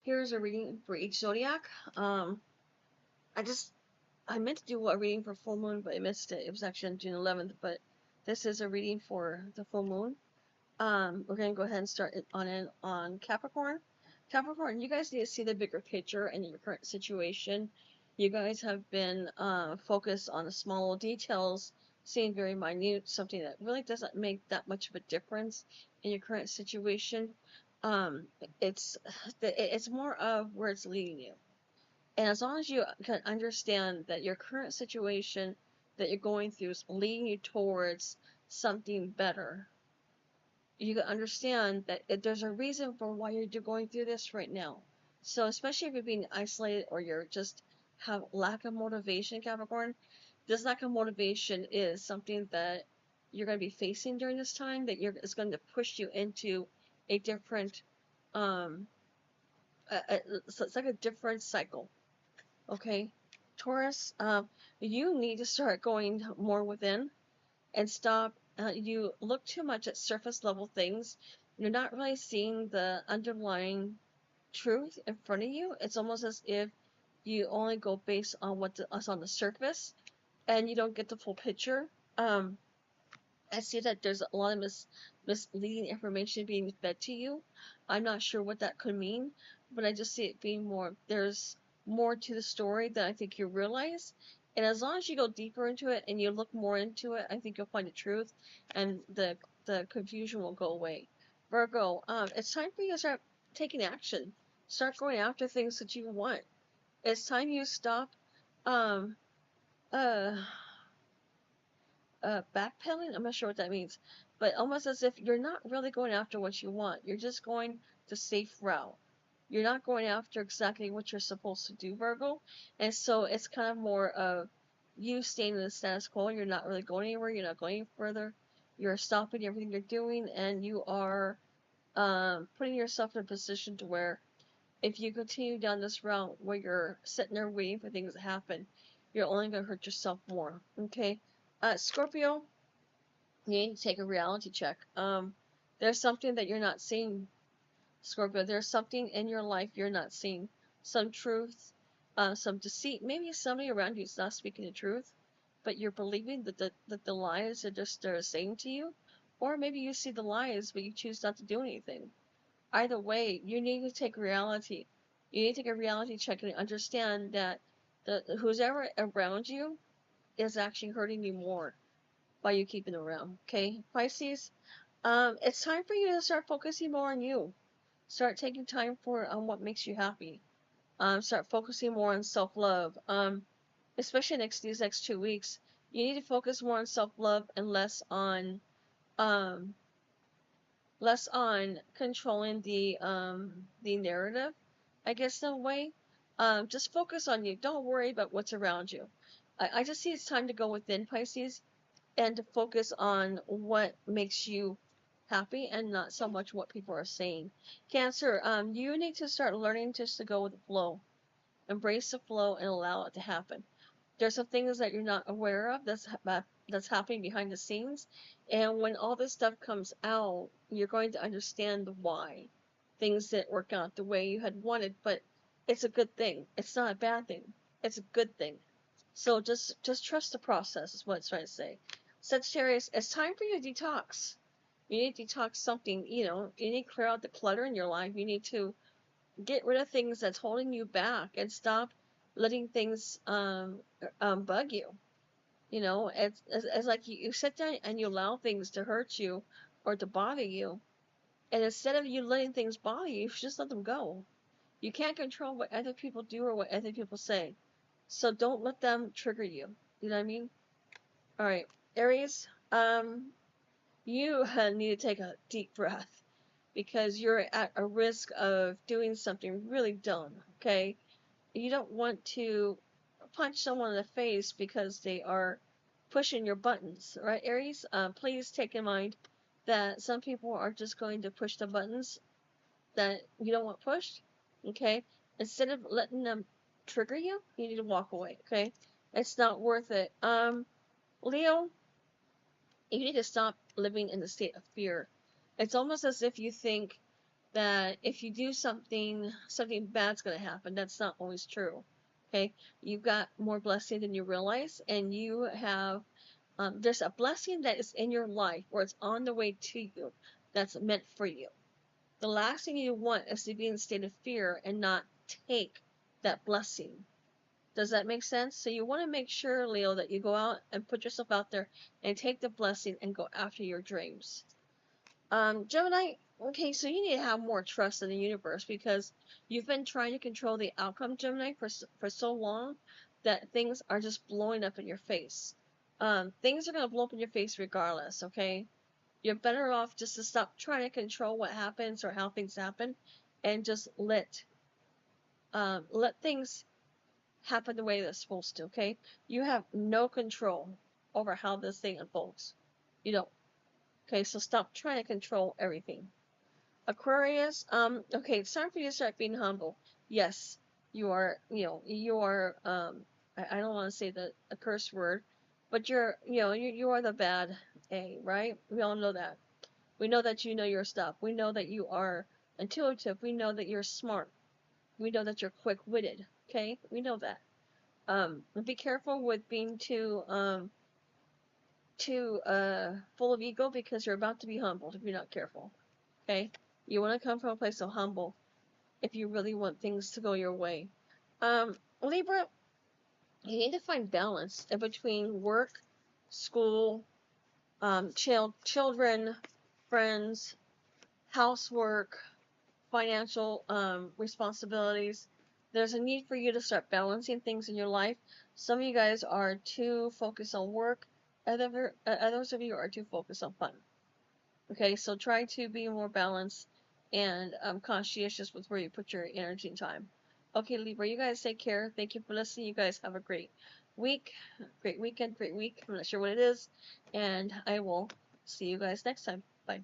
Here's a reading for each zodiac. I just I meant to do a reading for full moon, but I missed it. It was actually on June 11th, but this is a reading for the full moon. We're gonna go ahead and start it on Capricorn. Capricorn, you guys need to see the bigger picture and your current situation. You guys have been focused on the small details, seeing very minute, something that really doesn't make that much of a difference in your current situation. Um, it's it's more of where it's leading you. And as long as you can understand that your current situation that you're going through is leading you towards something better, you can understand that there's a reason for why you're going through this right now. So especially if you're being isolated or you're just have lack of motivation, Capricorn, this lack of motivation is something that you're going to be facing during this time that it's going to push you into a different um so it's like a different cycle. Okay, Taurus, you need to start going more within and stop. You look too much at surface level things. You're not really seeing the underlying truth in front of you. It's almost as if you only go based on what's on the surface, and you don't get the full picture. Um, I see that there's a lot of misleading information being fed to you. I'm not sure what that could mean, but I just see it being more. There's more to the story than I think you realize. And as long as you go deeper into it and you look more into it, I think you'll find the truth, and the confusion will go away. Virgo, it's time for you to start taking action. Start going after things that you want. It's time you stop um uh backpedaling. I'm not sure what that means, but almost as if you're not really going after what you want. You're just going the safe route. You're not going after exactly what you're supposed to do, Virgo. And so it's kind of more of you staying in the status quo. You're not really going anywhere. You're not going any further. You're stopping everything you're doing, and you are putting yourself in a position to where if you continue down this route where you're sitting there waiting for things to happen, you're only going to hurt yourself more. Okay? Scorpio, you need to take a reality check. There's something that you're not seeing, Scorpio. There's something in your life you're not seeing. Some truth, some deceit. Maybe somebody around you is not speaking the truth, but you're believing that the lies are just they're saying to you. Or maybe you see the lies, but you choose not to do anything. Either way, you need to take reality. You need to take a reality check and understand that who's ever around you is actually hurting you more by you keeping around. Okay, Pisces, it's time for you to start focusing more on you. Start taking time for what makes you happy. Start focusing more on self-love. Especially these next 2 weeks, you need to focus more on self-love and um less on controlling the narrative. I guess in a way, just focus on you. Don't worry about what's around you. I just see it's time to go within, Pisces, and to focus on what makes you happy and not so much what people are saying. Cancer, you need to start learning just to go with the flow. Embrace the flow and allow it to happen. There's some things that you're not aware of that's happening behind the scenes, and when all this stuff comes out, you're going to understand why things didn't work out the way you had wanted. But it's a good thing. It's not a bad thing. It's a good thing. So just trust the process is what it's trying to say. Sagittarius, it's time for you to detox. You need to detox something, you need to clear out the clutter in your life. You need to get rid of things that's holding you back and stop letting things bug you. It's like you sit down and you allow things to hurt you or to bother you. And instead of you letting things bother you, you should just let them go. You can't control what other people do or what other people say. So don't let them trigger you. You know what I mean? All right, Aries, you need to take a deep breath because you're at a risk of doing something really dumb, okay? You don't want to punch someone in the face because they are pushing your buttons, right, Aries? Please take in mind that some people are just going to push the buttons that you don't want pushed, okay? Instead of letting them trigger you, you need to walk away, okay? It's not worth it. Leo, you need to stop living in the state of fear. It's almost as if you think that if you do something, something bad's going to happen. That's not always true. Okay, you've got more blessing than you realize, and you have there's a blessing that is in your life or it's on the way to you that's meant for you. The last thing you want is to be in a state of fear and not take that blessing. Does that make sense? So you want to make sure, Leo, that you go out and put yourself out there and take the blessing and go after your dreams. Gemini, okay, so you need to have more trust in the universe because you've been trying to control the outcome, Gemini, for so long that things are just blowing up in your face. Things are going to blow up in your face regardless, okay? You're better off just to stop trying to control what happens or how things happen and just let things happen the way they're supposed to, okay? You have no control over how this thing unfolds. You don't. Okay, so stop trying to control everything. Aquarius, okay, it's time for you to start being humble. Yes, you are, I don't want to say a curse word, but you are the bad A, right? We all know that. We know that you know your stuff. We know that you are intuitive. We know that you're smart. We know that you're quick-witted. Okay, we know that. Be careful with being too full of ego because you're about to be humbled if you're not careful. Okay, you want to come from a place of humble if you really want things to go your way. Libra, you need to find balance in between work, school, children, friends, housework, financial responsibilities. There's a need for you to start balancing things in your life. Some of you guys are too focused on work. Others of you are too focused on fun. Okay, so try to be more balanced and conscientious with where you put your energy and time. Okay, Libra, you guys take care. Thank you for listening. You guys have a great week, great weekend, great week. I'm not sure what it is. And I will see you guys next time. Bye.